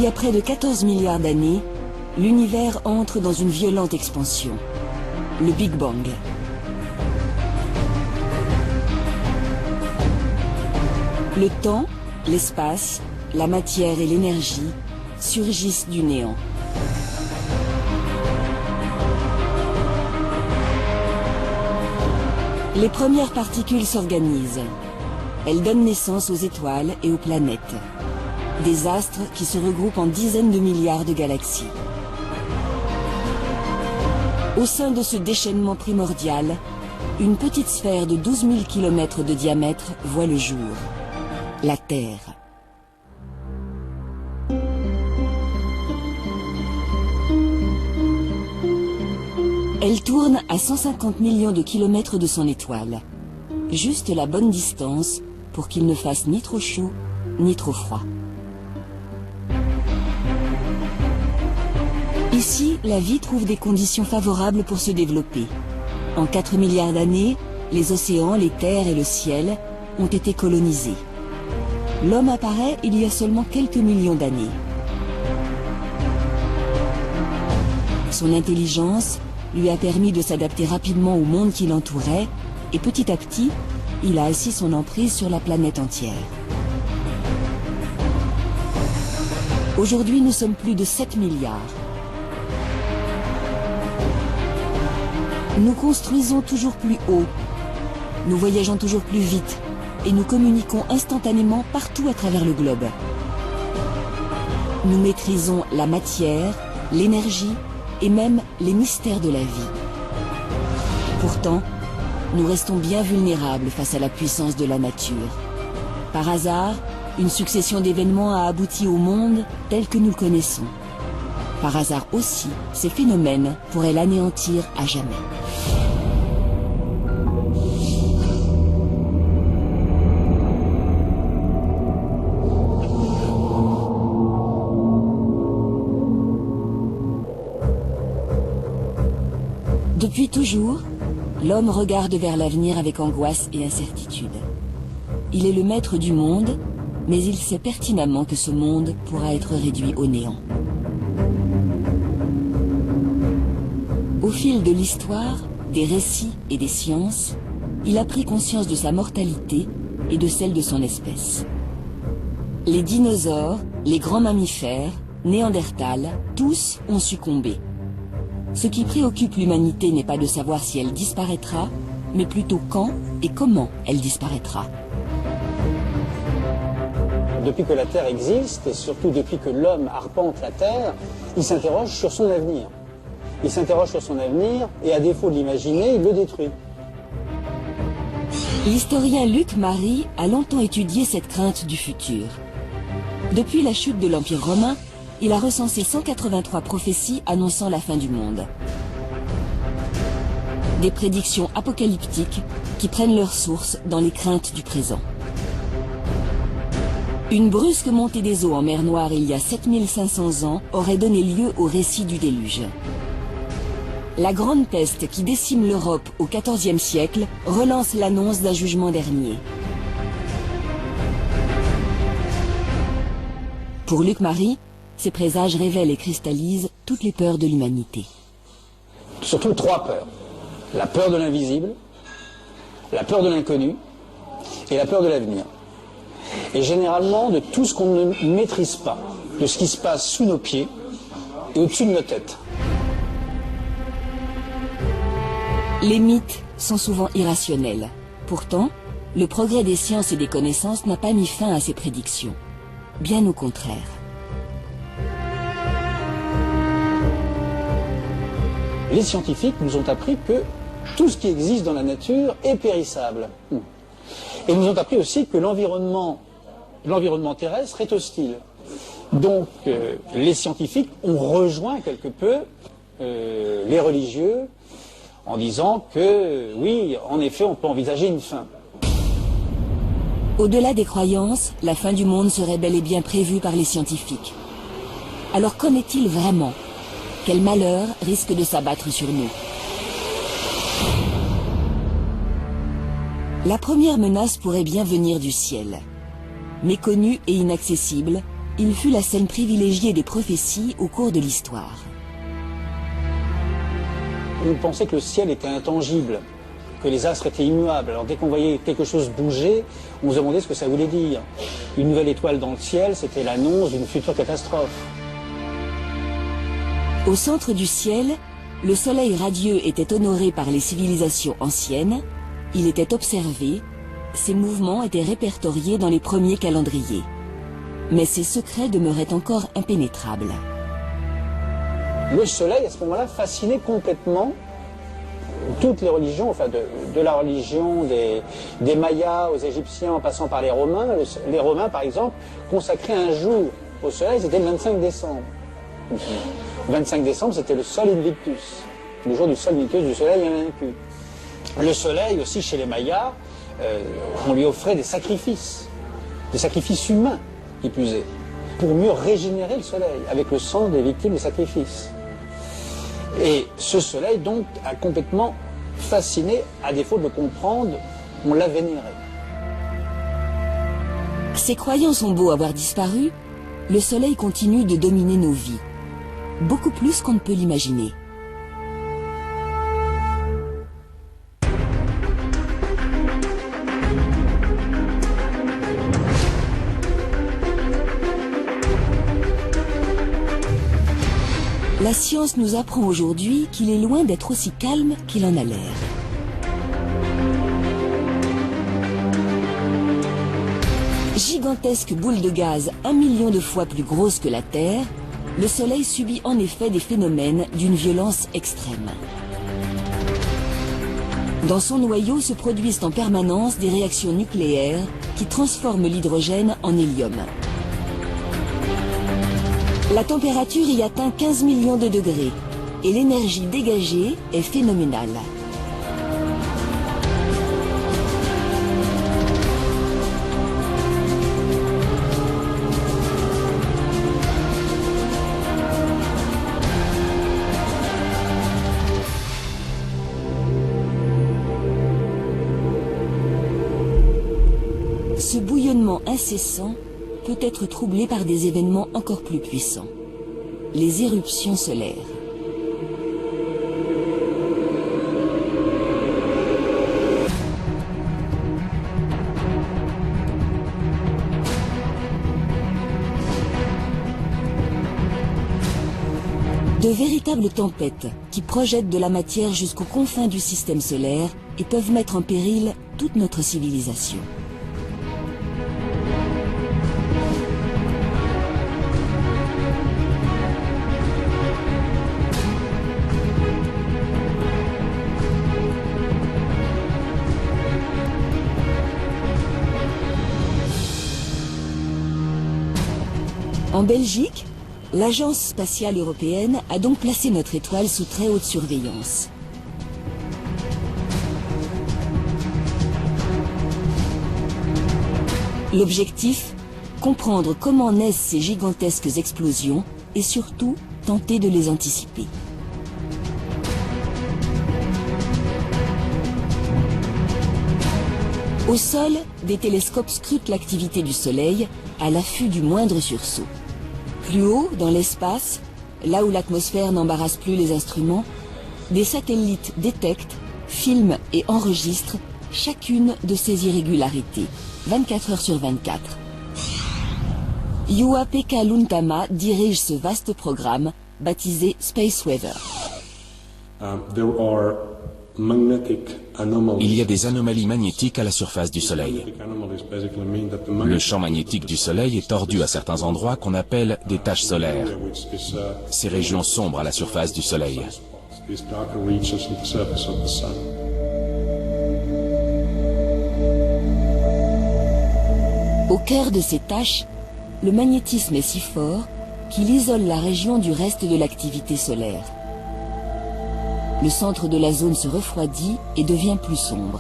y a près de 14 milliards d'années, l'univers entre dans une violente expansion, le Big Bang. Le temps, l'espace, la matière et l'énergie surgissent du néant. Les premières particules s'organisent. Elles donnent naissance aux étoiles et aux planètes. Des astres qui se regroupent en dizaines de milliards de galaxies. Au sein de ce déchaînement primordial, une petite sphère de 12 000 km de diamètre voit le jour. La Terre. Elle tourne à 150 millions de kilomètres de son étoile. Juste la bonne distance pour qu'il ne fasse ni trop chaud, ni trop froid. Ici, la vie trouve des conditions favorables pour se développer. En 4 milliards d'années, les océans, les terres et le ciel ont été colonisés. L'homme apparaît il y a seulement quelques millions d'années. Son intelligence lui a permis de s'adapter rapidement au monde qui l'entourait et petit à petit, il a assis son emprise sur la planète entière. Aujourd'hui, nous sommes plus de 7 milliards. Nous construisons toujours plus haut, nous voyageons toujours plus vite et nous communiquons instantanément partout à travers le globe. Nous maîtrisons la matière, l'énergie et même les mystères de la vie. Pourtant, nous restons bien vulnérables face à la puissance de la nature. Par hasard, une succession d'événements a abouti au monde tel que nous le connaissons. Par hasard aussi, ces phénomènes pourraient l'anéantir à jamais. Depuis toujours, l'homme regarde vers l'avenir avec angoisse et incertitude. Il est le maître du monde, mais il sait pertinemment que ce monde pourra être réduit au néant. Au fil de l'histoire, des récits et des sciences, il a pris conscience de sa mortalité et de celle de son espèce. Les dinosaures, les grands mammifères, Néandertal, tous ont succombé. Ce qui préoccupe l'humanité n'est pas de savoir si elle disparaîtra, mais plutôt quand et comment elle disparaîtra. Depuis que la Terre existe, et surtout depuis que l'homme arpente la Terre, il s'interroge sur son avenir. Il s'interroge sur son avenir et à défaut de l'imaginer, il le détruit. L'historien Luc Mary a longtemps étudié cette crainte du futur. Depuis la chute de l'Empire romain, il a recensé 183 prophéties annonçant la fin du monde. Des prédictions apocalyptiques qui prennent leur source dans les craintes du présent. Une brusque montée des eaux en mer Noire il y a 7500 ans aurait donné lieu au récit du déluge. La grande peste qui décime l'Europe au XIVe siècle relance l'annonce d'un jugement dernier. Pour Luc Mary, ces présages révèlent et cristallisent toutes les peurs de l'humanité. Surtout 3 peurs. La peur de l'invisible, la peur de l'inconnu et la peur de l'avenir. Et généralement de tout ce qu'on ne maîtrise pas, de ce qui se passe sous nos pieds et au-dessus de nos têtes. Les mythes sont souvent irrationnels. Pourtant, le progrès des sciences et des connaissances n'a pas mis fin à ces prédictions. Bien au contraire. Les scientifiques nous ont appris que tout ce qui existe dans la nature est périssable. Et nous ont appris aussi que l'environnement terrestre est hostile. Donc les scientifiques ont rejoint quelque peu les religieux en disant que oui, en effet, on peut envisager une fin. Au-delà des croyances, la fin du monde serait bel et bien prévue par les scientifiques. Alors qu'en est-il vraiment ? Quel malheur risque de s'abattre sur nous ? La première menace pourrait bien venir du ciel. Méconnue et inaccessible, il fut la scène privilégiée des prophéties au cours de l'histoire. On pensait que le ciel était intangible, que les astres étaient immuables. Alors dès qu'on voyait quelque chose bouger, on se demandait ce que ça voulait dire. Une nouvelle étoile dans le ciel, c'était l'annonce d'une future catastrophe. Au centre du ciel, le soleil radieux était honoré par les civilisations anciennes, il était observé, ses mouvements étaient répertoriés dans les premiers calendriers. Mais ses secrets demeuraient encore impénétrables. Le soleil, à ce moment-là, fascinait complètement toutes les religions, enfin de la religion des Mayas aux Égyptiens en passant par les Romains. Les Romains, par exemple, consacraient un jour au soleil, c'était le 25 décembre. Le 25 décembre, c'était le Sol Invictus, le jour du Sol Invictus, du soleil invaincu. Le soleil aussi, chez les Mayas, on lui offrait des sacrifices humains, qui plus est, pour mieux régénérer le soleil, avec le sang des victimes des sacrifices. Et ce soleil, donc, a complètement fasciné, à défaut de le comprendre, on l'a vénéré. Ces croyances ont beau avoir disparu, le soleil continue de dominer nos vies, beaucoup plus qu'on ne peut l'imaginer. La science nous apprend aujourd'hui qu'il est loin d'être aussi calme qu'il en a l'air. Gigantesque boule de gaz 1 million de fois plus grosse que la Terre, le Soleil subit en effet des phénomènes d'une violence extrême. Dans son noyau se produisent en permanence des réactions nucléaires qui transforment l'hydrogène en hélium. La température y atteint 15 millions de degrés et l'énergie dégagée est phénoménale. Ce bouillonnement incessant peut être troublé par des événements encore plus puissants, les éruptions solaires. De véritables tempêtes qui projettent de la matière jusqu'aux confins du système solaire et peuvent mettre en péril toute notre civilisation. En Belgique, l'Agence spatiale européenne a donc placé notre étoile sous très haute surveillance. L'objectif, comprendre comment naissent ces gigantesques explosions et surtout tenter de les anticiper. Au sol, des télescopes scrutent l'activité du Soleil à l'affût du moindre sursaut. Plus haut, dans l'espace, là où l'atmosphère n'embarrasse plus les instruments, des satellites détectent, filment et enregistrent chacune de ces irrégularités, 24 heures sur 24. Juha-Pekka Luntama dirige ce vaste programme, baptisé Space Weather. Il y a des anomalies magnétiques à la surface du Soleil. Le champ magnétique du Soleil est tordu à certains endroits qu'on appelle des taches solaires. Ces régions sombres à la surface du Soleil. Au cœur de ces taches, le magnétisme est si fort qu'il isole la région du reste de l'activité solaire. Le centre de la zone se refroidit et devient plus sombre.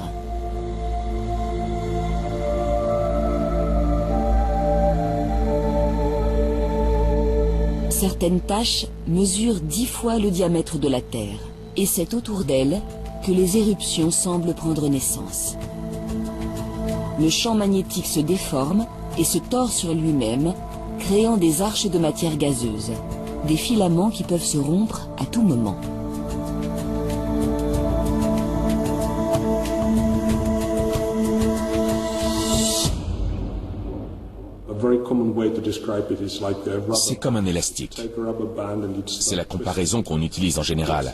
Certaines taches mesurent 10 fois le diamètre de la Terre, et c'est autour d'elles que les éruptions semblent prendre naissance. Le champ magnétique se déforme et se tord sur lui-même, créant des arches de matière gazeuse, des filaments qui peuvent se rompre à tout moment. C'est comme un élastique. C'est la comparaison qu'on utilise en général.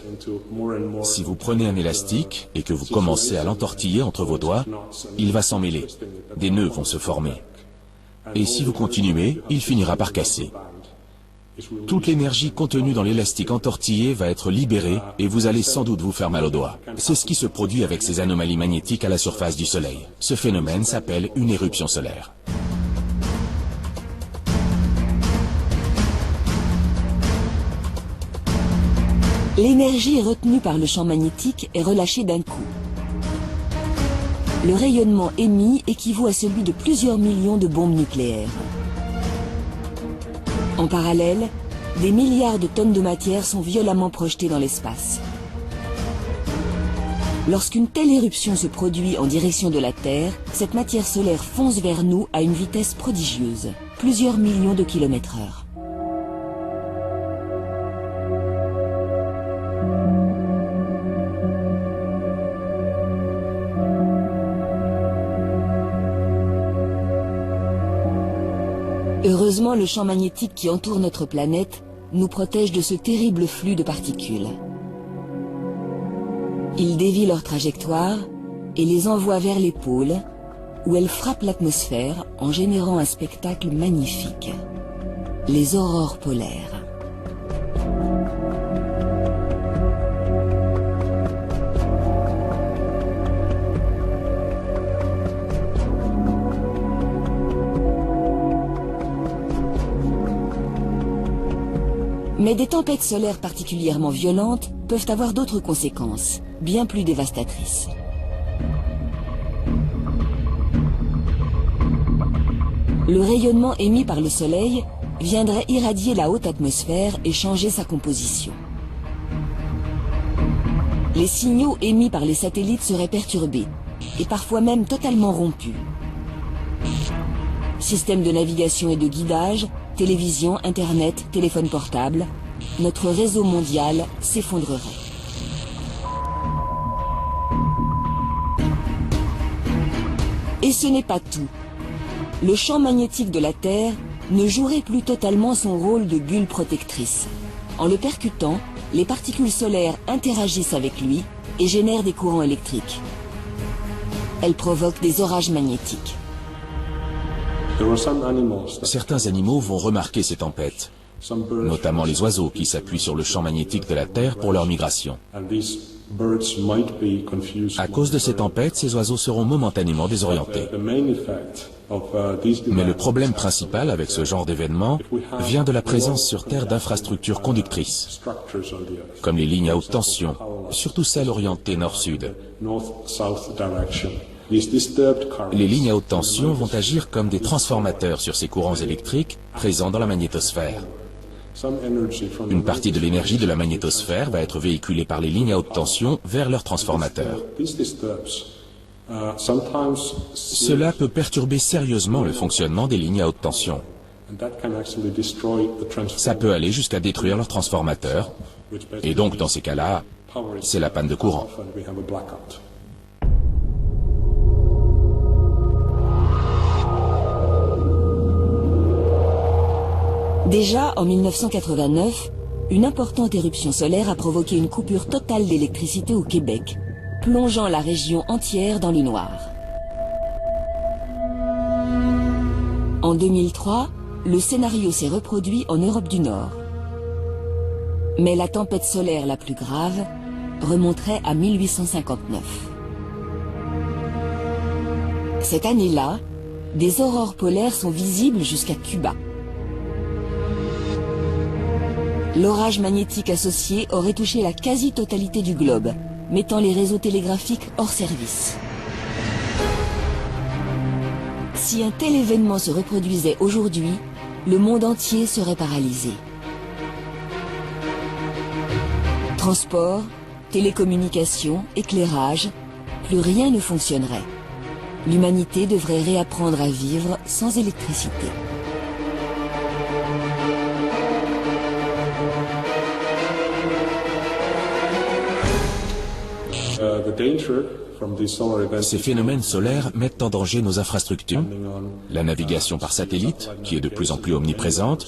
Si vous prenez un élastique et que vous commencez à l'entortiller entre vos doigts, il va s'emmêler. Des nœuds vont se former. Et si vous continuez, il finira par casser. Toute l'énergie contenue dans l'élastique entortillé va être libérée et vous allez sans doute vous faire mal aux doigts. C'est ce qui se produit avec ces anomalies magnétiques à la surface du Soleil. Ce phénomène s'appelle une éruption solaire. L'énergie retenue par le champ magnétique est relâchée d'un coup. Le rayonnement émis équivaut à celui de plusieurs millions de bombes nucléaires. En parallèle, des milliards de tonnes de matière sont violemment projetées dans l'espace. Lorsqu'une telle éruption se produit en direction de la Terre, cette matière solaire fonce vers nous à une vitesse prodigieuse, plusieurs millions de kilomètres/heure. Heureusement, le champ magnétique qui entoure notre planète nous protège de ce terrible flux de particules. Il dévie leur trajectoire et les envoie vers les pôles, où elles frappent l'atmosphère en générant un spectacle magnifique. Les aurores polaires. Mais des tempêtes solaires particulièrement violentes peuvent avoir d'autres conséquences, bien plus dévastatrices. Le rayonnement émis par le Soleil viendrait irradier la haute atmosphère et changer sa composition. Les signaux émis par les satellites seraient perturbés, et parfois même totalement rompus. Système de navigation et de guidage, télévision, Internet, téléphone portable, notre réseau mondial s'effondrerait. Et ce n'est pas tout. Le champ magnétique de la Terre ne jouerait plus totalement son rôle de bulle protectrice. En le percutant, les particules solaires interagissent avec lui et génèrent des courants électriques. Elles provoquent des orages magnétiques. Certains animaux vont remarquer ces tempêtes, notamment les oiseaux qui s'appuient sur le champ magnétique de la Terre pour leur migration. À cause de ces tempêtes, ces oiseaux seront momentanément désorientés. Mais le problème principal avec ce genre d'événement vient de la présence sur Terre d'infrastructures conductrices, comme les lignes à haute tension, surtout celles orientées nord-sud. Les lignes à haute tension vont agir comme des transformateurs sur ces courants électriques présents dans la magnétosphère. Une partie de l'énergie de la magnétosphère va être véhiculée par les lignes à haute tension vers leurs transformateurs. Cela peut perturber sérieusement le fonctionnement des lignes à haute tension. Ça peut aller jusqu'à détruire leurs transformateurs, et donc dans ces cas-là, c'est la panne de courant. Déjà, en 1989, une importante éruption solaire a provoqué une coupure totale d'électricité au Québec, plongeant la région entière dans le noir. En 2003, le scénario s'est reproduit en Europe du Nord. Mais la tempête solaire la plus grave remonterait à 1859. Cette année-là, des aurores polaires sont visibles jusqu'à Cuba. L'orage magnétique associé aurait touché la quasi-totalité du globe, mettant les réseaux télégraphiques hors service. Si un tel événement se reproduisait aujourd'hui, le monde entier serait paralysé. Transport, télécommunications, éclairage, plus rien ne fonctionnerait. L'humanité devrait réapprendre à vivre sans électricité. Ces phénomènes solaires mettent en danger nos infrastructures, la navigation par satellite, qui est de plus en plus omniprésente,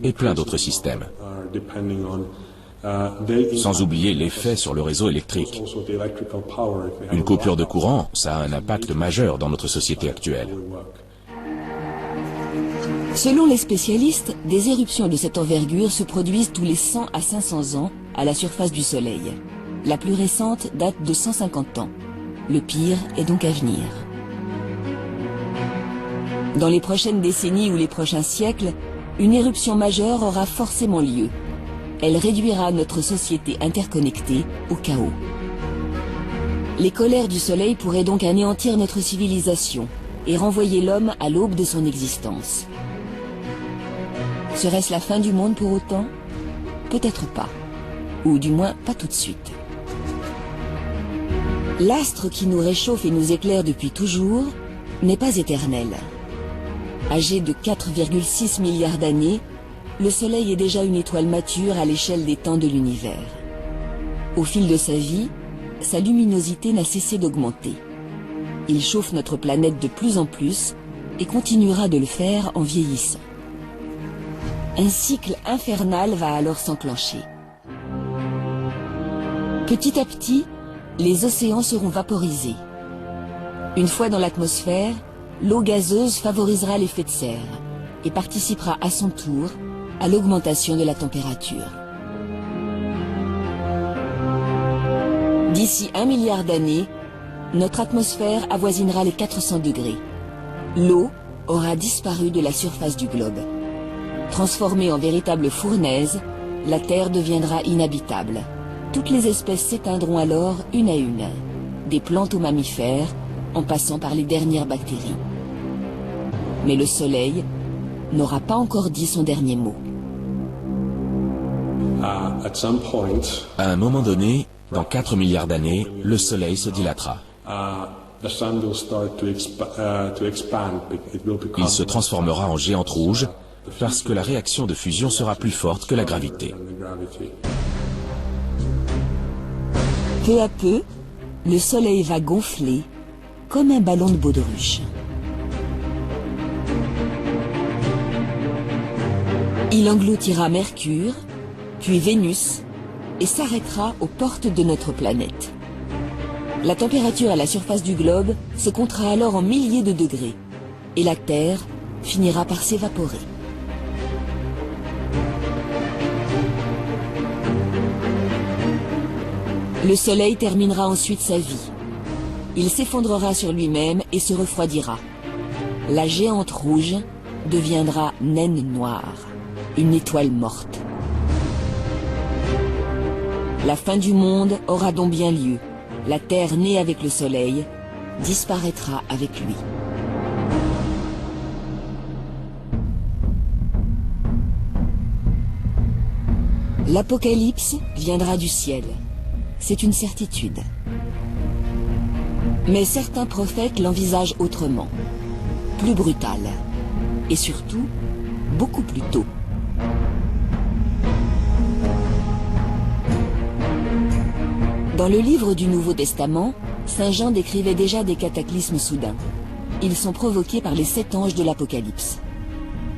et plein d'autres systèmes. Sans oublier l'effet sur le réseau électrique. Une coupure de courant, ça a un impact majeur dans notre société actuelle. Selon les spécialistes, des éruptions de cette envergure se produisent tous les 100 à 500 ans à la surface du Soleil. La plus récente date de 150 ans. Le pire est donc à venir. Dans les prochaines décennies ou les prochains siècles, une éruption majeure aura forcément lieu. Elle réduira notre société interconnectée au chaos. Les colères du Soleil pourraient donc anéantir notre civilisation et renvoyer l'homme à l'aube de son existence. Serait-ce la fin du monde pour autant? Peut-être pas. Ou du moins pas tout de suite. L'astre qui nous réchauffe et nous éclaire depuis toujours n'est pas éternel. Âgé de 4,6 milliards d'années, le Soleil est déjà une étoile mature à l'échelle des temps de l'univers. Au fil de sa vie, sa luminosité n'a cessé d'augmenter. Il chauffe notre planète de plus en plus et continuera de le faire en vieillissant. Un cycle infernal va alors s'enclencher. Petit à petit, les océans seront vaporisés. Une fois dans l'atmosphère, l'eau gazeuse favorisera l'effet de serre et participera à son tour à l'augmentation de la température. D'ici 1 milliard d'années, notre atmosphère avoisinera les 400 degrés. L'eau aura disparu de la surface du globe. Transformée en véritable fournaise, la Terre deviendra inhabitable. Toutes les espèces s'éteindront alors une à une, des plantes aux mammifères, en passant par les dernières bactéries. Mais le Soleil n'aura pas encore dit son dernier mot. À un moment donné, dans 4 milliards d'années, le Soleil se dilatera. Il se transformera en géante rouge parce que la réaction de fusion sera plus forte que la gravité. Peu à peu, le Soleil va gonfler comme un ballon de baudruche. Il engloutira Mercure, puis Vénus, et s'arrêtera aux portes de notre planète. La température à la surface du globe se comptera alors en milliers de degrés, et la Terre finira par s'évaporer. Le Soleil terminera ensuite sa vie. Il s'effondrera sur lui-même et se refroidira. La géante rouge deviendra naine noire, une étoile morte. La fin du monde aura donc bien lieu. La Terre née avec le Soleil disparaîtra avec lui. L'Apocalypse viendra du ciel. C'est une certitude. Mais certains prophètes l'envisagent autrement, plus brutal, et surtout, beaucoup plus tôt. Dans le livre du Nouveau Testament, Saint Jean décrivait déjà des cataclysmes soudains. Ils sont provoqués par les 7 anges de l'Apocalypse.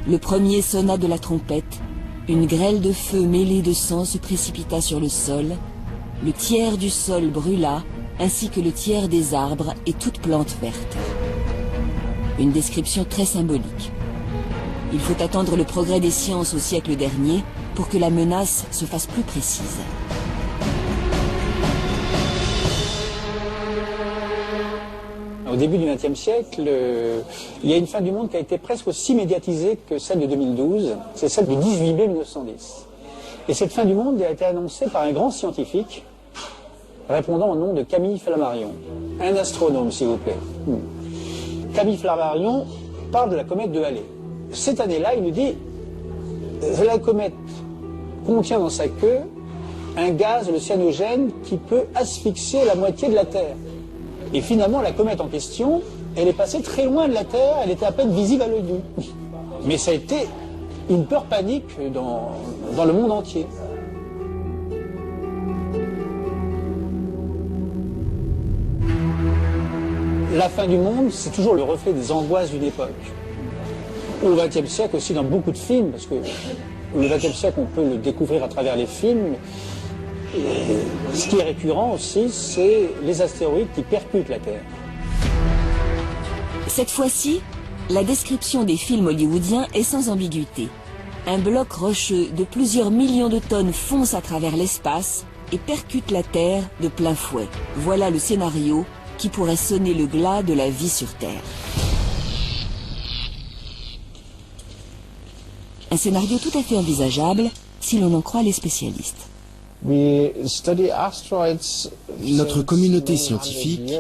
Le premier sonna de la trompette, une grêle de feu mêlée de sang se précipita sur le sol, le tiers du sol brûla, ainsi que le tiers des arbres et toute plante verte. Une description très symbolique. Il faut attendre le progrès des sciences au siècle dernier pour que la menace se fasse plus précise. Au début du XXe siècle, il y a une fin du monde qui a été presque aussi médiatisée que celle de 2012. C'est celle du 18 mai 1910. Et cette fin du monde a été annoncée par un grand scientifique répondant au nom de Camille Flammarion. Un astronome, s'il vous plaît. Camille Flammarion parle de la comète de Halley. Cette année-là, il nous dit la comète contient dans sa queue un gaz, le cyanogène, qui peut asphyxier la moitié de la Terre. Et finalement, la comète en question, elle est passée très loin de la Terre, elle était à peine visible à l'œil nu. Mais ça a été une peur panique dans le monde entier. La fin du monde, c'est toujours le reflet des angoisses d'une époque. Au XXe siècle aussi, dans beaucoup de films, parce que le XXe siècle, on peut le découvrir à travers les films. Et ce qui est récurrent aussi, c'est les astéroïdes qui percutent la Terre. Cette fois-ci, la description des films hollywoodiens est sans ambiguïté. Un bloc rocheux de plusieurs millions de tonnes fonce à travers l'espace et percute la Terre de plein fouet. Voilà le scénario qui pourrait sonner le glas de la vie sur Terre. Un scénario tout à fait envisageable si l'on en croit les spécialistes. Notre communauté scientifique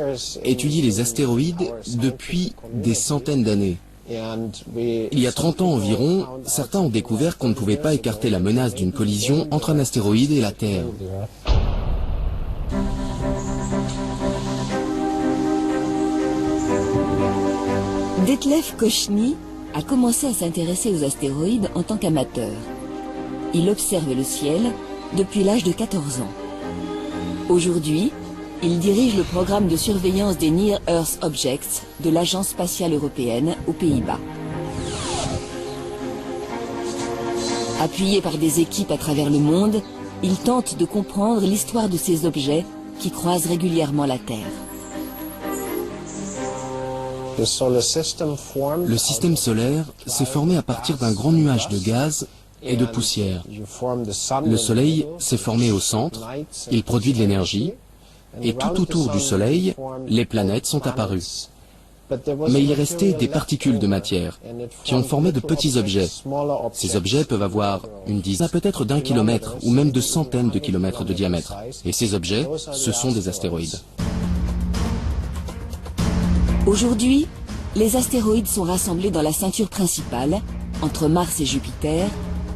étudie les astéroïdes depuis des centaines d'années. Il y a 30 ans environ, certains ont découvert qu'on ne pouvait pas écarter la menace d'une collision entre un astéroïde et la Terre. Detlef Kochny a commencé à s'intéresser aux astéroïdes en tant qu'amateur. Il observe le ciel depuis l'âge de 14 ans. Aujourd'hui, il dirige le programme de surveillance des Near Earth Objects de l'Agence spatiale européenne aux Pays-Bas. Appuyé par des équipes à travers le monde, il tente de comprendre l'histoire de ces objets qui croisent régulièrement la Terre. Le système solaire s'est formé à partir d'un grand nuage de gaz et de poussière. Le Soleil s'est formé au centre, il produit de l'énergie, et tout autour du Soleil, les planètes sont apparues. Mais il est resté des particules de matière, qui ont formé de petits objets. Ces objets peuvent avoir une dizaine, peut-être d'1 kilomètre, ou même de centaines de kilomètres de diamètre. Et ces objets, ce sont des astéroïdes. Aujourd'hui, les astéroïdes sont rassemblés dans la ceinture principale, entre Mars et Jupiter,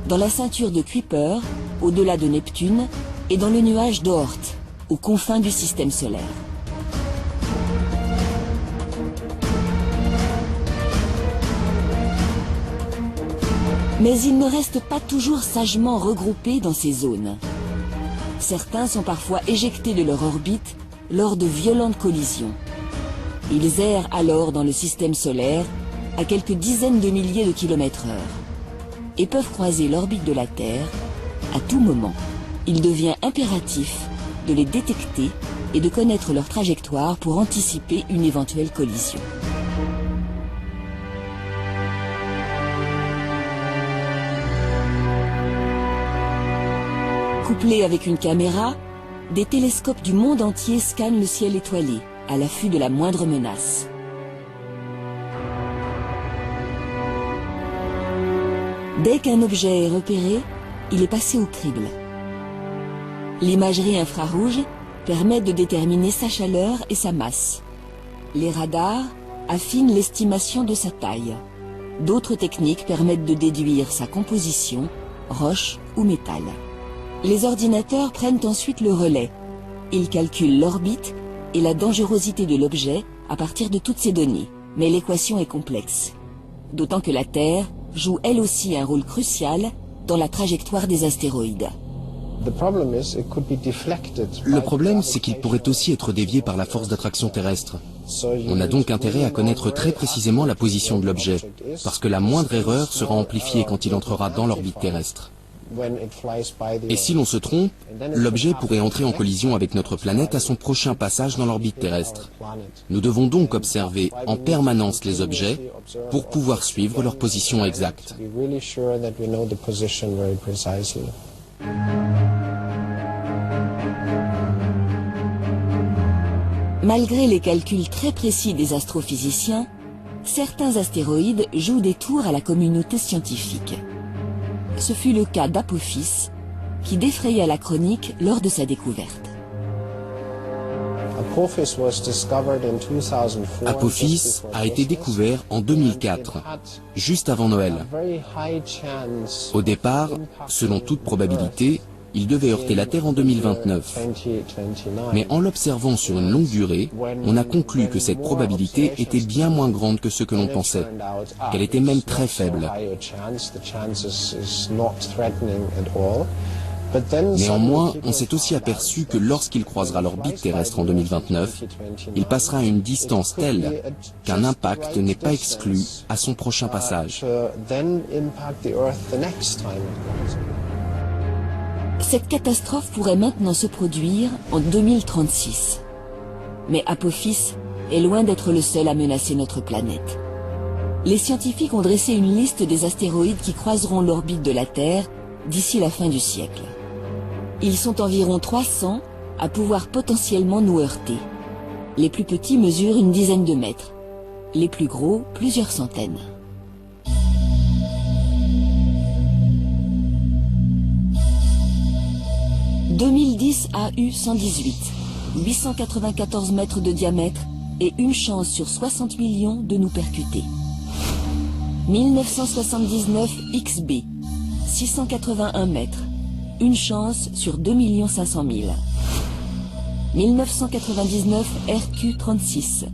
dans la ceinture de Kuiper, au-delà de Neptune, et dans le nuage d'Oort, aux confins du système solaire. Mais ils ne restent pas toujours sagement regroupés dans ces zones. Certains sont parfois éjectés de leur orbite lors de violentes collisions. Ils errent alors dans le système solaire à quelques dizaines de milliers de kilomètres/heure et peuvent croiser l'orbite de la Terre à tout moment. Il devient impératif de les détecter et de connaître leur trajectoire pour anticiper une éventuelle collision. Couplés avec une caméra, des télescopes du monde entier scannent le ciel étoilé, à l'affût de la moindre menace. Dès qu'un objet est repéré, il est passé au crible. L'imagerie infrarouge permet de déterminer sa chaleur et sa masse. Les radars affinent l'estimation de sa taille. D'autres techniques permettent de déduire sa composition, roche ou métal. Les ordinateurs prennent ensuite le relais. Ils calculent l'orbite et la dangerosité de l'objet à partir de toutes ces données. Mais l'équation est complexe. D'autant que la Terre joue elle aussi un rôle crucial dans la trajectoire des astéroïdes. Le problème, c'est qu'il pourrait aussi être dévié par la force d'attraction terrestre. On a donc intérêt à connaître très précisément la position de l'objet, parce que la moindre erreur sera amplifiée quand il entrera dans l'orbite terrestre. Et si l'on se trompe, l'objet pourrait entrer en collision avec notre planète à son prochain passage dans l'orbite terrestre. Nous devons donc observer en permanence les objets pour pouvoir suivre leur position exacte. Malgré les calculs très précis des astrophysiciens, certains astéroïdes jouent des tours à la communauté scientifique. Ce fut le cas d'Apophis, qui défraya la chronique lors de sa découverte. Apophis a été découvert en 2004, juste avant Noël. Au départ, selon toute probabilité, il devait heurter la Terre en 2029. Mais en l'observant sur une longue durée, on a conclu que cette probabilité était bien moins grande que ce que l'on pensait, qu'elle était même très faible. Néanmoins, on s'est aussi aperçu que lorsqu'il croisera l'orbite terrestre en 2029, il passera à une distance telle qu'un impact n'est pas exclu à son prochain passage. Cette catastrophe pourrait maintenant se produire en 2036. Mais Apophis est loin d'être le seul à menacer notre planète. Les scientifiques ont dressé une liste des astéroïdes qui croiseront l'orbite de la Terre d'ici la fin du siècle. Ils sont environ 300 à pouvoir potentiellement nous heurter. Les plus petits mesurent une dizaine de mètres, les plus gros plusieurs centaines. « 2010 AU-118, 894 mètres de diamètre et une chance sur 60 millions de nous percuter. 1979 XB, 681 mètres, une chance sur 2 500 000. 1999 RQ-36,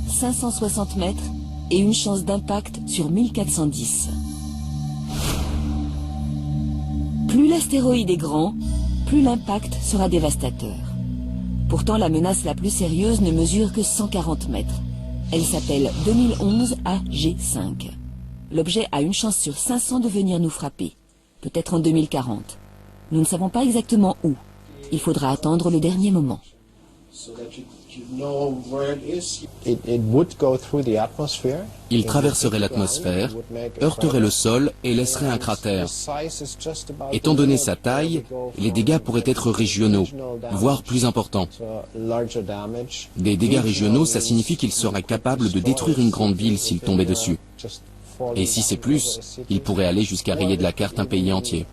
560 mètres et une chance d'impact sur 1410. Plus l'astéroïde est grand, plus l'impact sera dévastateur. Pourtant, la menace la plus sérieuse ne mesure que 140 mètres. Elle s'appelle 2011 AG5. L'objet a une chance sur 500 de venir nous frapper, peut-être en 2040. Nous ne savons pas exactement où. Il faudra attendre le dernier moment. Il traverserait l'atmosphère, heurterait le sol et laisserait un cratère. Étant donné sa taille, les dégâts pourraient être régionaux, voire plus importants. Des dégâts régionaux, ça signifie qu'il serait capable de détruire une grande ville s'il tombait dessus. Et si c'est plus, il pourrait aller jusqu'à rayer de la carte un pays entier.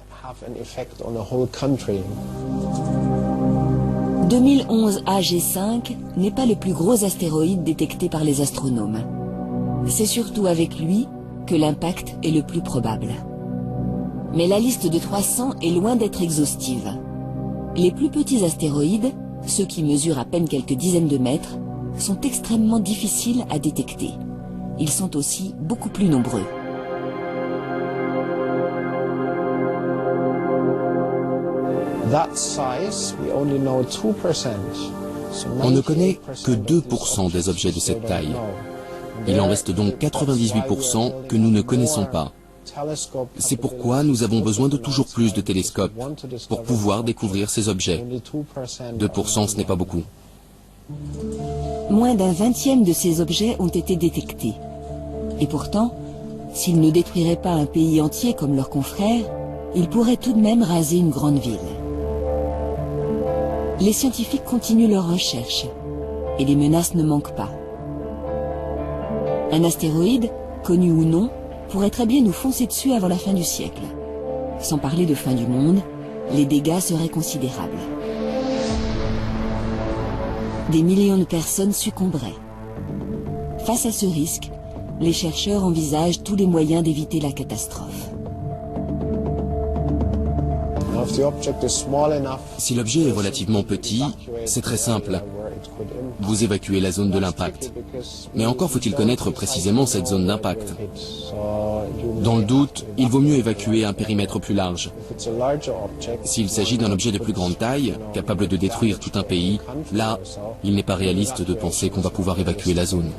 2011 AG5 n'est pas le plus gros astéroïde détecté par les astronomes. C'est surtout avec lui que l'impact est le plus probable. Mais la liste de 300 est loin d'être exhaustive. Les plus petits astéroïdes, ceux qui mesurent à peine quelques dizaines de mètres, sont extrêmement difficiles à détecter. Ils sont aussi beaucoup plus nombreux. On ne connaît que 2% des objets de cette taille. Il en reste donc 98% que nous ne connaissons pas. C'est pourquoi nous avons besoin de toujours plus de télescopes pour pouvoir découvrir ces objets. 2%, ce n'est pas beaucoup. Moins d'un 20e de ces objets ont été détectés. Et pourtant, s'ils ne détruiraient pas un pays entier comme leurs confrères, ils pourraient tout de même raser une grande ville. Les scientifiques continuent leurs recherches et les menaces ne manquent pas. Un astéroïde, connu ou non, pourrait très bien nous foncer dessus avant la fin du siècle. Sans parler de fin du monde, les dégâts seraient considérables. Des millions de personnes succomberaient. Face à ce risque, les chercheurs envisagent tous les moyens d'éviter la catastrophe. Si l'objet est relativement petit, c'est très simple. Vous évacuez la zone de l'impact. Mais encore faut-il connaître précisément cette zone d'impact. Dans le doute, il vaut mieux évacuer un périmètre plus large. S'il s'agit d'un objet de plus grande taille, capable de détruire tout un pays, là, il n'est pas réaliste de penser qu'on va pouvoir évacuer la zone.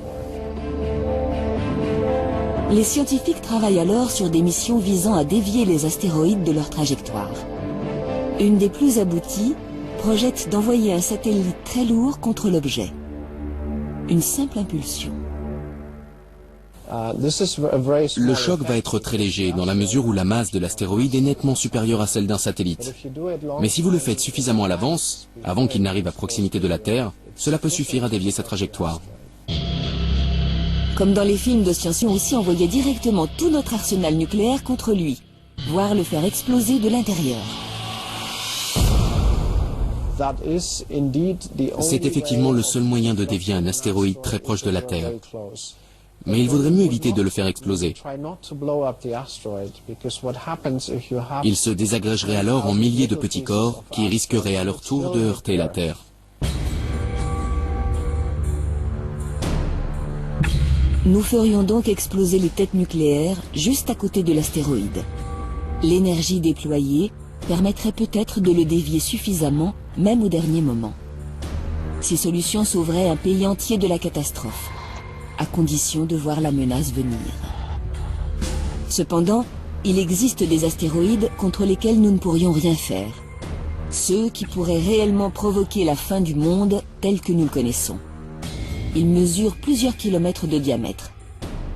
Les scientifiques travaillent alors sur des missions visant à dévier les astéroïdes de leur trajectoire. Une des plus abouties projette d'envoyer un satellite très lourd contre l'objet. Une simple impulsion. Le choc va être très léger dans la mesure où la masse de l'astéroïde est nettement supérieure à celle d'un satellite. Mais si vous le faites suffisamment à l'avance, avant qu'il n'arrive à proximité de la Terre, cela peut suffire à dévier sa trajectoire. Comme dans les films de science-fiction, aussi envoyer directement tout notre arsenal nucléaire contre lui, voire le faire exploser de l'intérieur. C'est effectivement le seul moyen de dévier un astéroïde très proche de la Terre. Mais il vaudrait mieux éviter de le faire exploser. Il se désagrégerait alors en milliers de petits corps qui risqueraient à leur tour de heurter la Terre. Nous ferions donc exploser les têtes nucléaires juste à côté de l'astéroïde. L'énergie déployée permettraient peut-être de le dévier suffisamment, même au dernier moment. Ces solutions sauveraient un pays entier de la catastrophe, à condition de voir la menace venir. Cependant, il existe des astéroïdes contre lesquels nous ne pourrions rien faire. Ceux qui pourraient réellement provoquer la fin du monde tel que nous le connaissons. Ils mesurent plusieurs kilomètres de diamètre.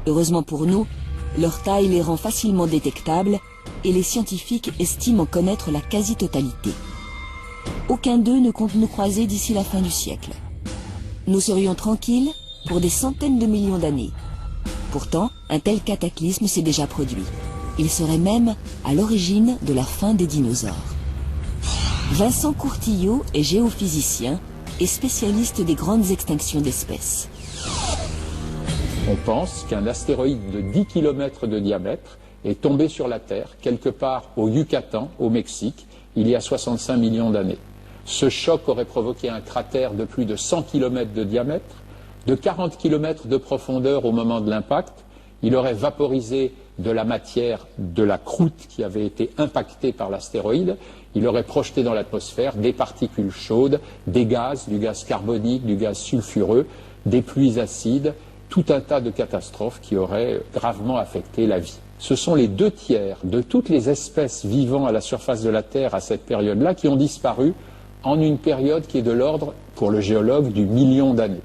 Heureusement pour nous, leur taille les rend facilement détectables et les scientifiques estiment en connaître la quasi-totalité. Aucun d'eux ne compte nous croiser d'ici la fin du siècle. Nous serions tranquilles pour des centaines de millions d'années. Pourtant, un tel cataclysme s'est déjà produit. Il serait même à l'origine de la fin des dinosaures. Vincent Courtillot est géophysicien et spécialiste des grandes extinctions d'espèces. On pense qu'un astéroïde de 10 km de diamètre est tombé sur la Terre, quelque part au Yucatan, au Mexique, il y a 65 millions d'années. Ce choc aurait provoqué un cratère de plus de 100 km de diamètre, de 40 km de profondeur au moment de l'impact. Il aurait vaporisé de la matière de la croûte qui avait été impactée par l'astéroïde. Il aurait projeté dans l'atmosphère des particules chaudes, des gaz, du gaz carbonique, du gaz sulfureux, des pluies acides, tout un tas de catastrophes qui auraient gravement affecté la vie. Ce sont les 2/3 de toutes les espèces vivant à la surface de la Terre à cette période-là qui ont disparu en une période qui est de l'ordre, pour le géologue, du million d'années.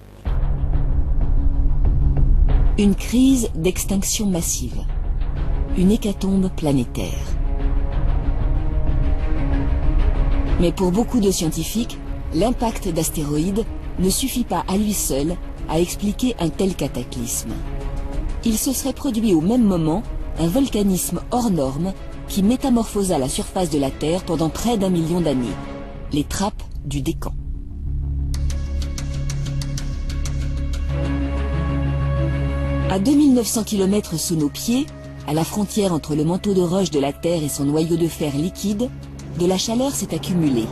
Une crise d'extinction massive. Une hécatombe planétaire. Mais pour beaucoup de scientifiques, l'impact d'astéroïdes ne suffit pas à lui seul à expliquer un tel cataclysme. Il se serait produit au même moment un volcanisme hors norme qui métamorphosa la surface de la Terre pendant près d'1 million d'années, les trappes du Décan. À 2900 km sous nos pieds, à la frontière entre le manteau de roche de la Terre et son noyau de fer liquide, de la chaleur s'est accumulée.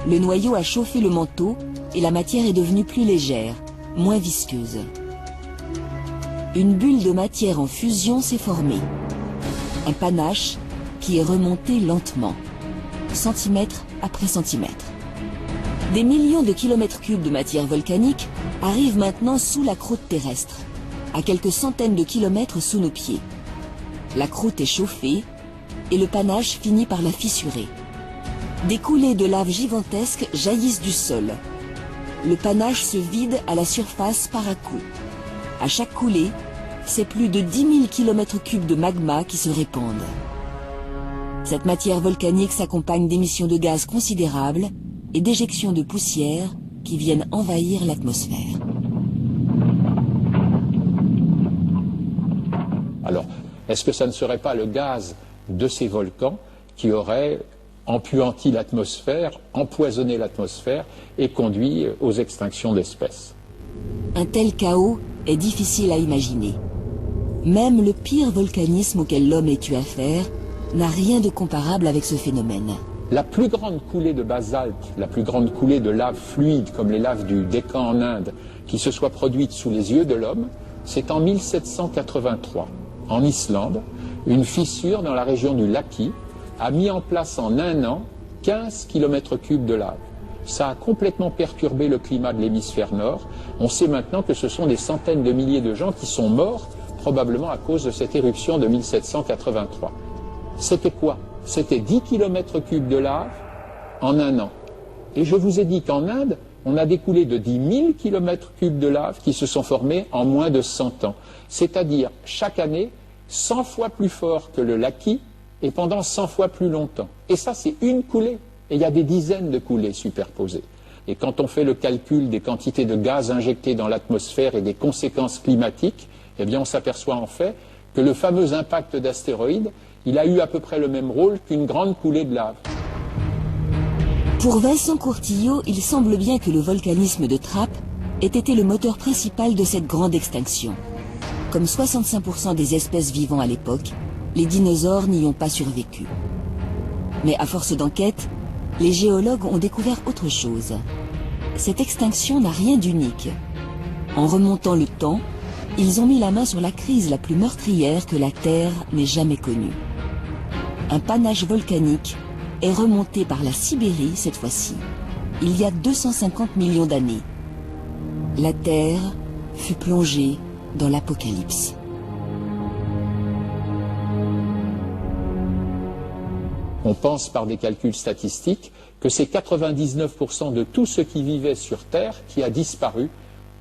Le noyau a chauffé le manteau et la matière est devenue plus légère, moins visqueuse. Une bulle de matière en fusion s'est formée. Un panache qui est remonté lentement, centimètre après centimètre. Des millions de kilomètres cubes de matière volcanique arrivent maintenant sous la croûte terrestre, à quelques centaines de kilomètres sous nos pieds. La croûte est chauffée et le panache finit par la fissurer. Des coulées de lave gigantesques jaillissent du sol. Le panache se vide à la surface par à coup. À chaque coulée, c'est plus de 10 000 km3 de magma qui se répandent. Cette matière volcanique s'accompagne d'émissions de gaz considérables et d'éjections de poussière qui viennent envahir l'atmosphère. Alors, est-ce que ça ne serait pas le gaz de ces volcans qui aurait empuanti l'atmosphère, empoisonné l'atmosphère et conduit aux extinctions d'espèces? Un tel chaos est difficile à imaginer. Même le pire volcanisme auquel l'homme ait eu affaire n'a rien de comparable avec ce phénomène. La plus grande coulée de basalte, la plus grande coulée de lave fluide, comme les laves du Décan en Inde, qui se soit produite sous les yeux de l'homme, c'est en 1783. En Islande, une fissure dans la région du Laki a mis en place en un an 15 km3 de lave. Ça a complètement perturbé le climat de l'hémisphère nord. On sait maintenant que ce sont des centaines de milliers de gens qui sont morts, probablement à cause de cette éruption de 1783. C'était quoi? C'était 10 km3 de lave en un an. Et je vous ai dit qu'en Inde, on a découlé de 10 000 km3 de lave qui se sont formés en moins de 100 ans. C'est-à-dire, chaque année, 100 fois plus fort que le Laki et pendant 100 fois plus longtemps. Et ça, c'est une coulée. Et il y a des dizaines de coulées superposées. Et quand on fait le calcul des quantités de gaz injectés dans l'atmosphère et des conséquences climatiques, eh bien, on s'aperçoit en fait que le fameux impact d'astéroïdes, il a eu à peu près le même rôle qu'une grande coulée de lave. Pour Vincent Courtillot, il semble bien que le volcanisme de Trappes ait été le moteur principal de cette grande extinction. Comme 65% des espèces vivant à l'époque, les dinosaures n'y ont pas survécu. Mais à force d'enquête, les géologues ont découvert autre chose. Cette extinction n'a rien d'unique. En remontant le temps, ils ont mis la main sur la crise la plus meurtrière que la Terre n'ait jamais connue. un panache volcanique est remonté par la Sibérie cette fois-ci, il y a 250 millions d'années. La Terre fut plongée dans l'apocalypse. On pense par des calculs statistiques que c'est 99% de tout ce qui vivait sur Terre qui a disparu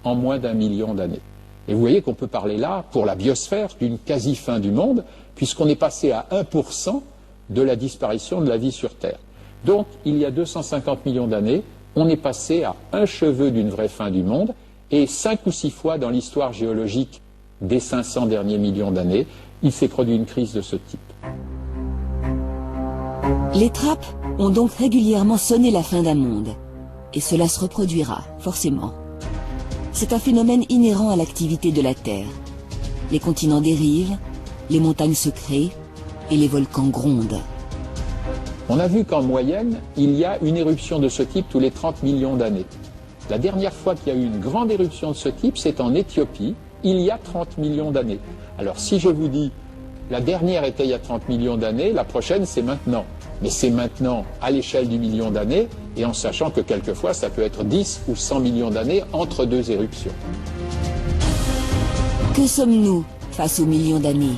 en moins d'1 million d'années. Et vous voyez qu'on peut parler là, pour la biosphère, d'une quasi-fin du monde, puisqu'on est passé à 1% de la disparition de la vie sur Terre. Donc, il y a 250 millions d'années, on est passé à un cheveu d'une vraie fin du monde, et 5 ou 6 fois dans l'histoire géologique des 500 derniers millions d'années, il s'est produit une crise de ce type. Les trappes ont donc régulièrement sonné la fin d'un monde. Et cela se reproduira, forcément. C'est un phénomène inhérent à l'activité de la Terre. Les continents dérivent, les montagnes se créent et les volcans grondent. On a vu qu'en moyenne, il y a une éruption de ce type tous les 30 millions d'années. La dernière fois qu'il y a eu une grande éruption de ce type, c'est en Éthiopie, il y a 30 millions d'années. Alors si je vous dis, la dernière était il y a 30 millions d'années, la prochaine c'est maintenant. Mais c'est maintenant à l'échelle du million d'années, et en sachant que quelquefois ça peut être 10 ou 100 millions d'années entre deux éruptions. Que sommes-nous face aux millions d'années?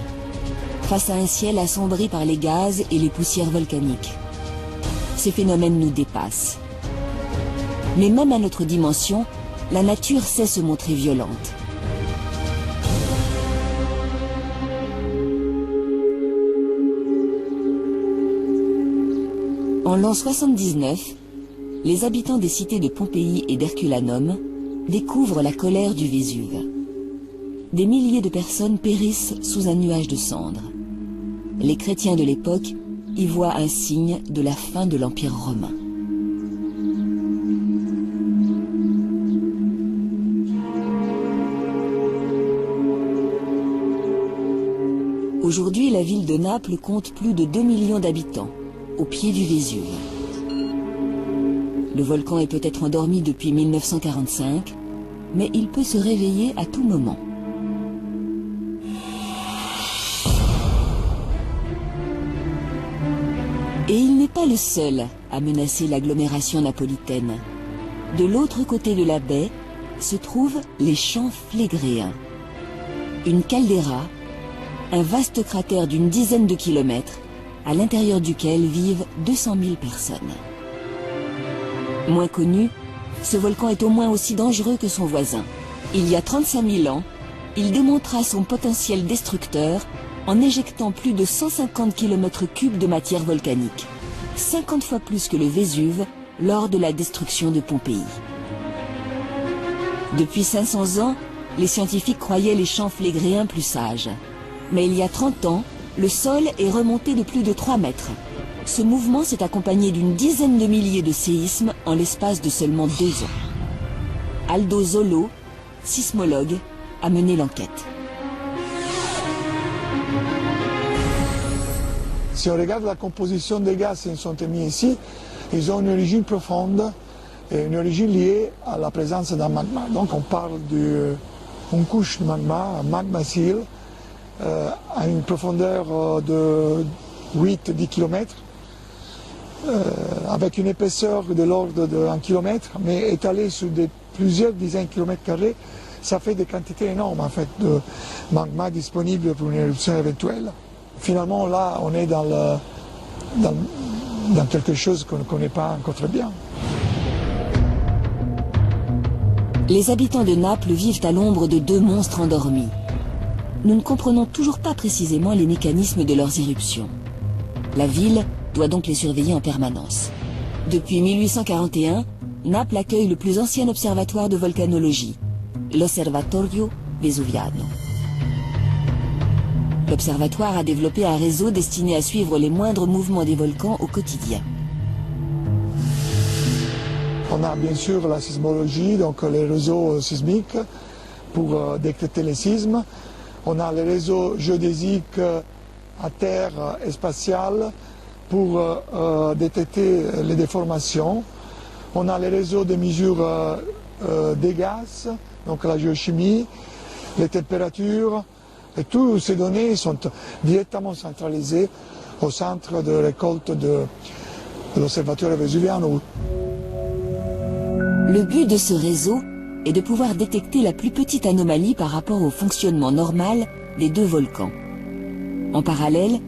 Face à un ciel assombri par les gaz et les poussières volcaniques. Ces phénomènes nous dépassent. Mais même à notre dimension, la nature sait se montrer violente. En l'an 79, les habitants des cités de Pompéi et d'Herculanum découvrent la colère du Vésuve. Des milliers de personnes périssent sous un nuage de cendres. Les chrétiens de l'époque y voient un signe de la fin de l'Empire romain. Aujourd'hui, la ville de Naples compte plus de 2 millions d'habitants, au pied du Vésuve. Le volcan est peut-être endormi depuis 1945, mais il peut se réveiller à tout moment. Et il n'est pas le seul à menacer l'agglomération napolitaine. De l'autre côté de la baie se trouvent les champs Phlegréens. Une caldeira, un vaste cratère d'une dizaine de kilomètres, à l'intérieur duquel vivent 200 000 personnes. Moins connu, ce volcan est au moins aussi dangereux que son voisin. Il y a 35 000 ans, il démontra son potentiel destructeur en éjectant plus de 150 km3 de matière volcanique, 50 fois plus que le Vésuve lors de la destruction de Pompéi. Depuis 500 ans, les scientifiques croyaient les champs Phlegréens plus sages. Mais il y a 30 ans, le sol est remonté de plus de 3 mètres. Ce mouvement s'est accompagné d'une dizaine de milliers de séismes en l'espace de seulement 2 ans. Aldo Zollo, sismologue, a mené l'enquête. Si on regarde la composition des gaz qui sont émis ici, ils ont une origine profonde et une origine liée à la présence d'un magma. Donc on parle d'une couche de magma, un magma seal, à une profondeur de 8-10 km, avec une épaisseur de l'ordre de 1 km, mais étalée sur plusieurs dizaines de kilomètres carrés, ça fait des quantités énormes en fait, de magma disponibles pour une éruption éventuelle. Finalement, là, on est dans quelque chose qu'on ne connaît pas encore très bien. Les habitants de Naples vivent à l'ombre de 2 monstres endormis. Nous ne comprenons toujours pas précisément les mécanismes de leurs éruptions. La ville doit donc les surveiller en permanence. Depuis 1841, Naples accueille le plus ancien observatoire de volcanologie, l'Osservatorio Vesuviano. L'observatoire a développé un réseau destiné à suivre les moindres mouvements des volcans au quotidien. On a bien sûr la sismologie, donc les réseaux sismiques pour détecter les sismes. On a les réseaux géodésiques à terre et spatial pour détecter les déformations. On a les réseaux de mesure des gaz, donc la géochimie, les températures. Et toutes ces données sont directement centralisées au centre de récolte de l'Osservatore Vesuviano. Le but de ce réseau est de pouvoir détecter la plus petite anomalie par rapport au fonctionnement normal des deux volcans. En parallèle,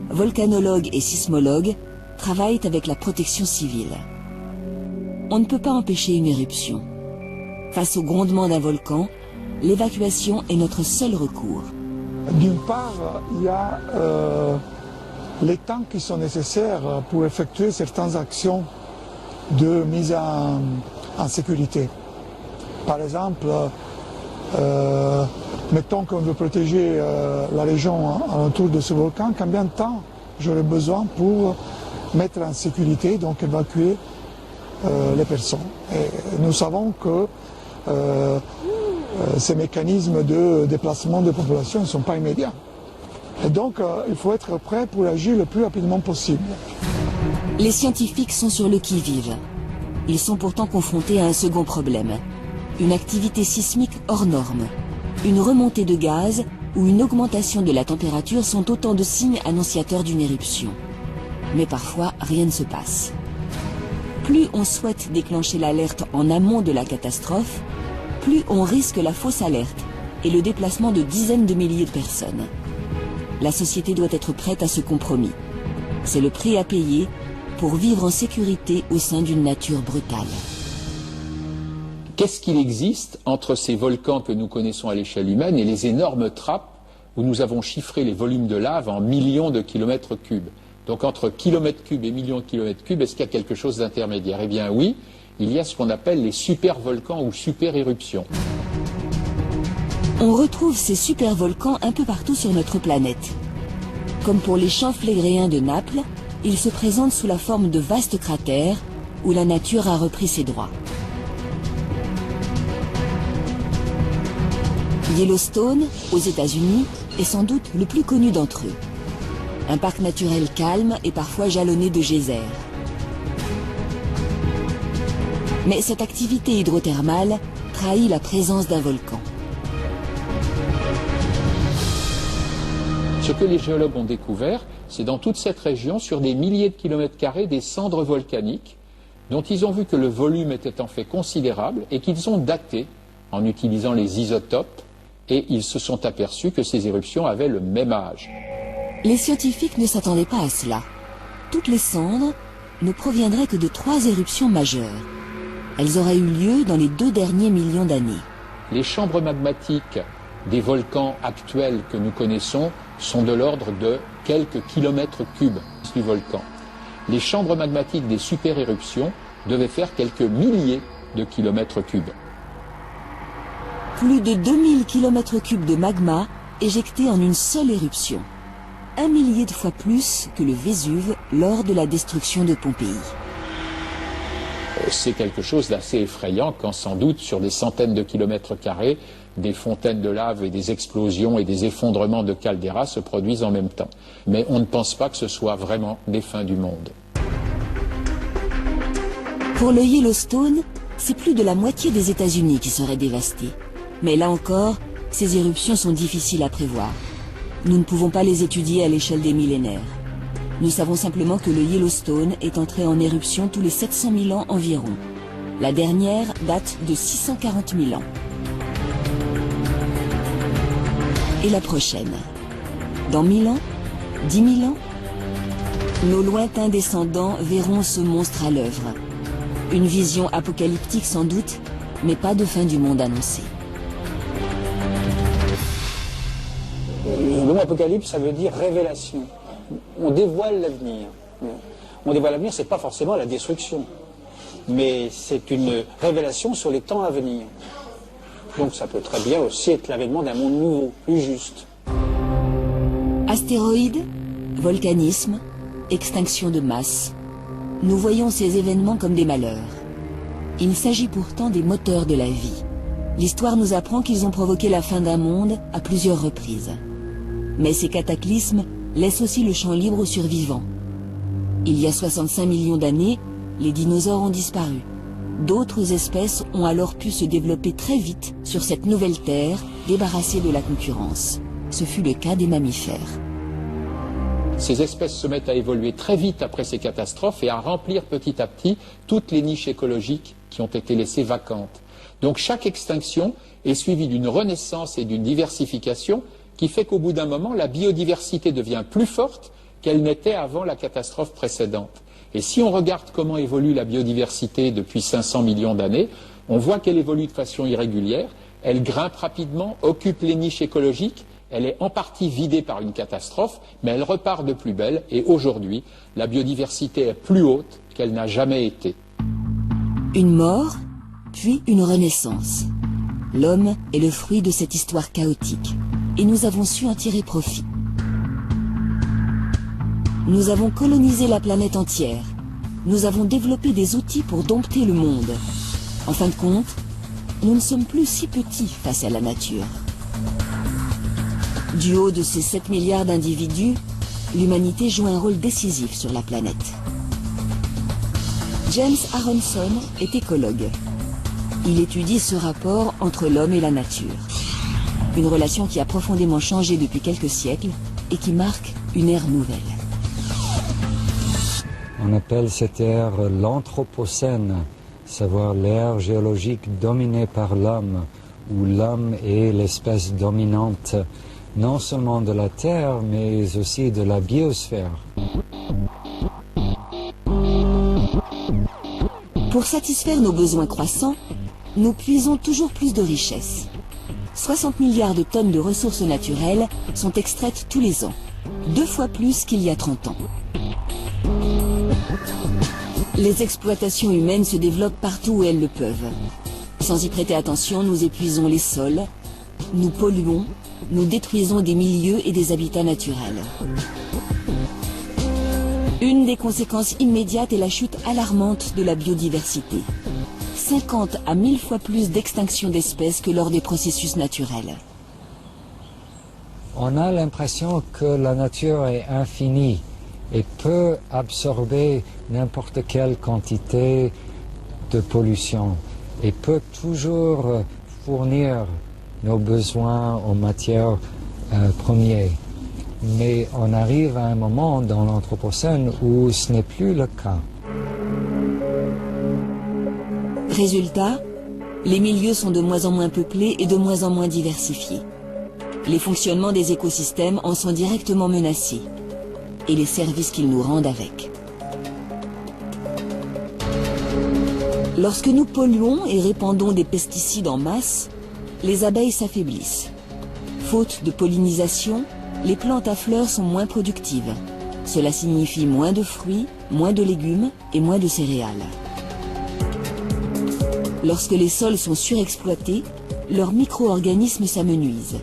volcanologues et sismologues travaillent avec la protection civile. On ne peut pas empêcher une éruption. Face au grondement d'un volcan, l'évacuation est notre seul recours. D'une part, il y a les temps qui sont nécessaires pour effectuer certaines actions de mise en sécurité. Par exemple, mettons qu'on veut protéger la région autour de ce volcan, combien de temps j'aurais besoin pour mettre en sécurité, donc évacuer les personnes. Et nous savons que ces mécanismes de déplacement de population ne sont pas immédiats. Et donc, il faut être prêt pour agir le plus rapidement possible. Les scientifiques sont sur le qui-vive. Ils sont pourtant confrontés à un second problème. Une activité sismique hors norme. Une remontée de gaz ou une augmentation de la température sont autant de signes annonciateurs d'une éruption. Mais parfois, rien ne se passe. Plus on souhaite déclencher l'alerte en amont de la catastrophe, plus on risque la fausse alerte et le déplacement de dizaines de milliers de personnes. La société doit être prête à ce compromis. C'est le prix à payer pour vivre en sécurité au sein d'une nature brutale. Qu'est-ce qu'il existe entre ces volcans que nous connaissons à l'échelle humaine et les énormes trappes où nous avons chiffré les volumes de lave en millions de kilomètres cubes? Donc entre kilomètres cubes et millions de kilomètres cubes, est-ce qu'il y a quelque chose d'intermédiaire? Eh bien oui, il y a ce qu'on appelle les super-volcans ou super-éruptions. On retrouve ces super-volcans un peu partout sur notre planète. Comme pour les champs flégréens de Naples, ils se présentent sous la forme de vastes cratères où la nature a repris ses droits. Yellowstone, aux États-Unis, est sans doute le plus connu d'entre eux. Un parc naturel calme et parfois jalonné de geysers. Mais cette activité hydrothermale trahit la présence d'un volcan. Ce que les géologues ont découvert, c'est dans toute cette région, sur des milliers de kilomètres carrés, des cendres volcaniques dont ils ont vu que le volume était en fait considérable et qu'ils ont daté en utilisant les isotopes, et ils se sont aperçus que ces éruptions avaient le même âge. Les scientifiques ne s'attendaient pas à cela. Toutes les cendres ne proviendraient que de 3 éruptions majeures. Elles auraient eu lieu dans les 2 derniers millions d'années. Les chambres magmatiques des volcans actuels que nous connaissons sont de l'ordre de quelques kilomètres cubes du volcan. Les chambres magmatiques des super-éruptions devaient faire quelques milliers de kilomètres cubes. Plus de 2000 km3 de magma éjectés en une seule éruption. 1 millier de fois plus que le Vésuve lors de la destruction de Pompéi. C'est quelque chose d'assez effrayant quand sans doute sur des centaines de kilomètres carrés, des fontaines de lave et des explosions et des effondrements de calderas se produisent en même temps. Mais on ne pense pas que ce soit vraiment des fins du monde. Pour le Yellowstone, c'est plus de la moitié des États-Unis qui seraient dévastés. Mais là encore, ces éruptions sont difficiles à prévoir. Nous ne pouvons pas les étudier à l'échelle des millénaires. Nous savons simplement que le Yellowstone est entré en éruption tous les 700 000 ans environ. La dernière date de 640 000 ans. Et la prochaine? Dans 1000 ans? 10 000 ans? Nos lointains descendants verront ce monstre à l'œuvre. Une vision apocalyptique sans doute, mais pas de fin du monde annoncée. Le mot apocalypse, ça veut dire révélation. On dévoile l'avenir. On dévoile l'avenir, c'est pas forcément la destruction, mais c'est une révélation sur les temps à venir. Donc ça peut très bien aussi être l'avènement d'un monde nouveau, plus juste. Astéroïdes, volcanisme, extinction de masse. Nous voyons ces événements comme des malheurs. Il s'agit pourtant des moteurs de la vie. L'histoire nous apprend qu'ils ont provoqué la fin d'un monde à plusieurs reprises. Mais ces cataclysmes laissent aussi le champ libre aux survivants. Il y a 65 millions d'années, les dinosaures ont disparu. D'autres espèces ont alors pu se développer très vite sur cette nouvelle terre, débarrassée de la concurrence. Ce fut le cas des mammifères. ces espèces se mettent à évoluer très vite après ces catastrophes et à remplir petit à petit toutes les niches écologiques qui ont été laissées vacantes. Donc chaque extinction est suivie d'une renaissance et d'une diversification qui fait qu'au bout d'un moment, la biodiversité devient plus forte qu'elle n'était avant la catastrophe précédente. Et si on regarde comment évolue la biodiversité depuis 500 millions d'années, on voit qu'elle évolue de façon irrégulière, elle grimpe rapidement, occupe les niches écologiques, elle est en partie vidée par une catastrophe, mais elle repart de plus belle et aujourd'hui, la biodiversité est plus haute qu'elle n'a jamais été. Une mort, puis une renaissance. L'homme est le fruit de cette histoire chaotique et nous avons su en tirer profit. Nous avons colonisé la planète entière. Nous avons développé des outils pour dompter le monde. En fin de compte, nous ne sommes plus si petits face à la nature. Du haut de ces 7 milliards d'individus, l'humanité joue un rôle décisif sur la planète. James Aronson est écologue. Il étudie ce rapport entre l'homme et la nature. Une relation qui a profondément changé depuis quelques siècles et qui marque une ère nouvelle. On appelle cette ère l'Anthropocène, savoir l'ère géologique dominée par l'homme, où l'homme est l'espèce dominante, non seulement de la Terre, mais aussi de la biosphère. Pour satisfaire nos besoins croissants, nous puisons toujours plus de richesses. 60 milliards de tonnes de ressources naturelles sont extraites tous les ans, 2 fois plus qu'il y a 30 ans. Les exploitations humaines se développent partout où elles le peuvent. Sans y prêter attention, nous épuisons les sols, nous polluons, nous détruisons des milieux et des habitats naturels. Une des conséquences immédiates est la chute alarmante de la biodiversité. 50 à 1000 fois plus d'extinction d'espèces que lors des processus naturels. On a l'impression que la nature est infinie et peut absorber n'importe quelle quantité de pollution et peut toujours fournir nos besoins en matières premières. Mais on arrive à un moment dans l'Anthropocène où ce n'est plus le cas. Résultat, les milieux sont de moins en moins peuplés et de moins en moins diversifiés. Les fonctionnements des écosystèmes en sont directement menacés, et les services qu'ils nous rendent avec. Lorsque nous polluons et répandons des pesticides en masse, les abeilles s'affaiblissent. Faute de pollinisation, les plantes à fleurs sont moins productives. Cela signifie moins de fruits, moins de légumes et moins de céréales. Lorsque les sols sont surexploités, leurs micro-organismes s'amenuisent.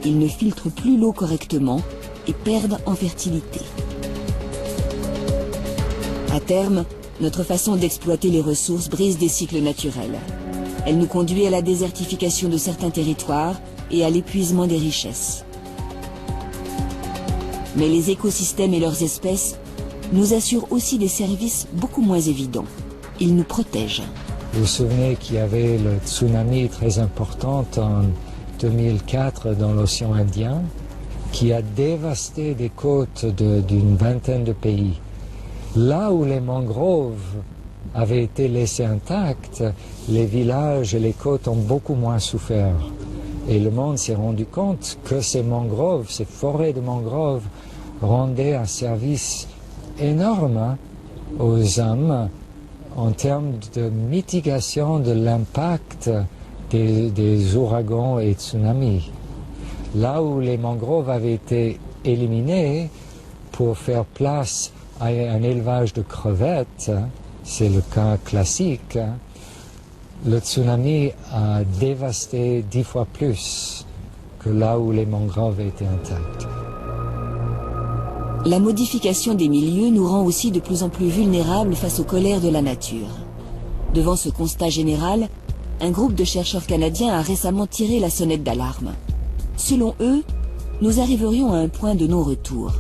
Ils ne filtrent plus l'eau correctement et perdent en fertilité. À terme, notre façon d'exploiter les ressources brise des cycles naturels. Elle nous conduit à la désertification de certains territoires et à l'épuisement des richesses. Mais les écosystèmes et leurs espèces nous assurent aussi des services beaucoup moins évidents. Ils nous protègent. Vous vous souvenez qu'il y avait le tsunami très important en 2004 dans l'océan Indien qui a dévasté des côtes d'une vingtaine de pays. Là où les mangroves avaient été laissés intacts, les villages et les côtes ont beaucoup moins souffert. Et le monde s'est rendu compte que ces mangroves, ces forêts de mangroves, rendaient un service énorme aux hommes en termes de mitigation de l'impact des ouragans et tsunamis. Là où les mangroves avaient été éliminés pour faire place à un élevage de crevettes, c'est le cas classique, le tsunami a dévasté 10 fois plus que là où les mangroves étaient intactes. La modification des milieux nous rend aussi de plus en plus vulnérables face aux colères de la nature. Devant ce constat général, un groupe de chercheurs canadiens a récemment tiré la sonnette d'alarme. Selon eux, nous arriverions à un point de non-retour.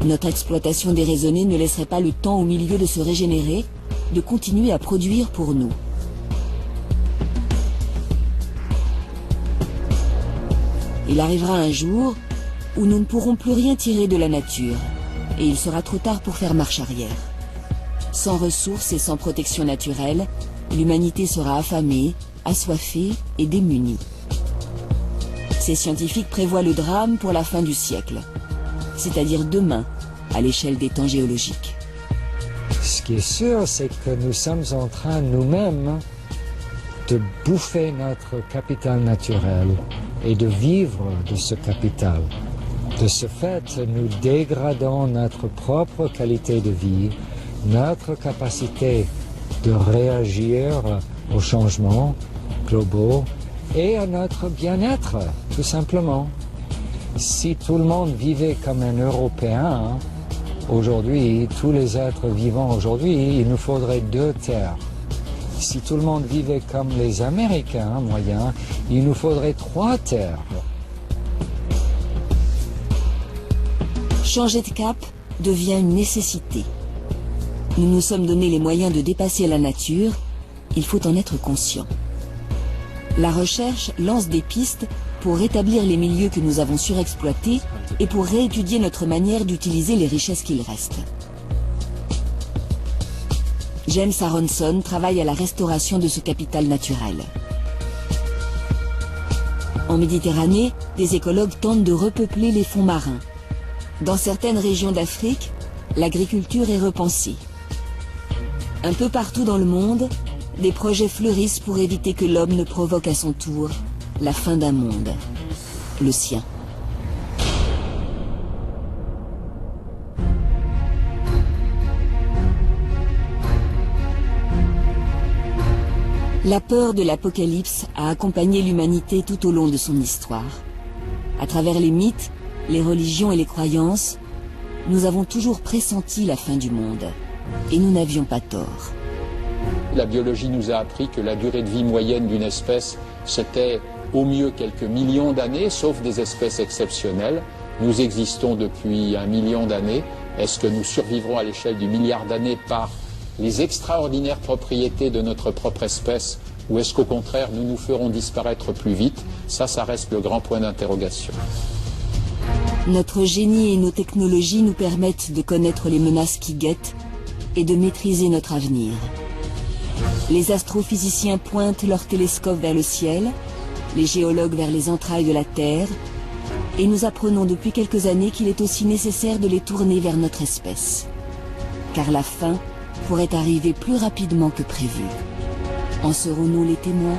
Notre exploitation déraisonnée ne laisserait pas le temps aux milieux de se régénérer, de continuer à produire pour nous. Il arrivera un jour où nous ne pourrons plus rien tirer de la nature, et il sera trop tard pour faire marche arrière. Sans ressources et sans protection naturelle, l'humanité sera affamée, assoiffée et démunie. Ces scientifiques prévoient le drame pour la fin du siècle, c'est-à-dire demain, à l'échelle des temps géologiques. Ce qui est sûr, c'est que nous sommes en train nous-mêmes de bouffer notre capital naturel et de vivre de ce capital. De ce fait, nous dégradons notre propre qualité de vie, notre capacité de réagir aux changements globaux et à notre bien-être, tout simplement. Si tout le monde vivait comme un Européen, aujourd'hui, tous les êtres vivants aujourd'hui, il nous faudrait 2 terres. Si tout le monde vivait comme les Américains moyens, il nous faudrait 3 terres. Changer de cap devient une nécessité. Nous nous sommes donné les moyens de dépasser la nature, il faut en être conscient. La recherche lance des pistes pour rétablir les milieux que nous avons surexploités et pour réétudier notre manière d'utiliser les richesses qu'il reste. James Aronson travaille à la restauration de ce capital naturel. En Méditerranée, des écologues tentent de repeupler les fonds marins. Dans certaines régions d'Afrique, l'agriculture est repensée. Un peu partout dans le monde, des projets fleurissent pour éviter que l'homme ne provoque à son tour la fin d'un monde, le sien. La peur de l'apocalypse a accompagné l'humanité tout au long de son histoire. À travers les mythes, les religions et les croyances, nous avons toujours pressenti la fin du monde. Et nous n'avions pas tort. La biologie nous a appris que la durée de vie moyenne d'une espèce, c'était au mieux quelques millions d'années, sauf des espèces exceptionnelles. Nous existons depuis 1 million d'années. Est-ce que nous survivrons à l'échelle du milliard d'années par les extraordinaires propriétés de notre propre espèce, ou est-ce qu'au contraire, nous nous ferons disparaître plus vite? Ça reste le grand point d'interrogation. Notre génie et nos technologies nous permettent de connaître les menaces qui guettent et de maîtriser notre avenir. Les astrophysiciens pointent leurs télescopes vers le ciel, les géologues vers les entrailles de la Terre, et nous apprenons depuis quelques années qu'il est aussi nécessaire de les tourner vers notre espèce. Car la fin pourrait arriver plus rapidement que prévu. En serons-nous les témoins ?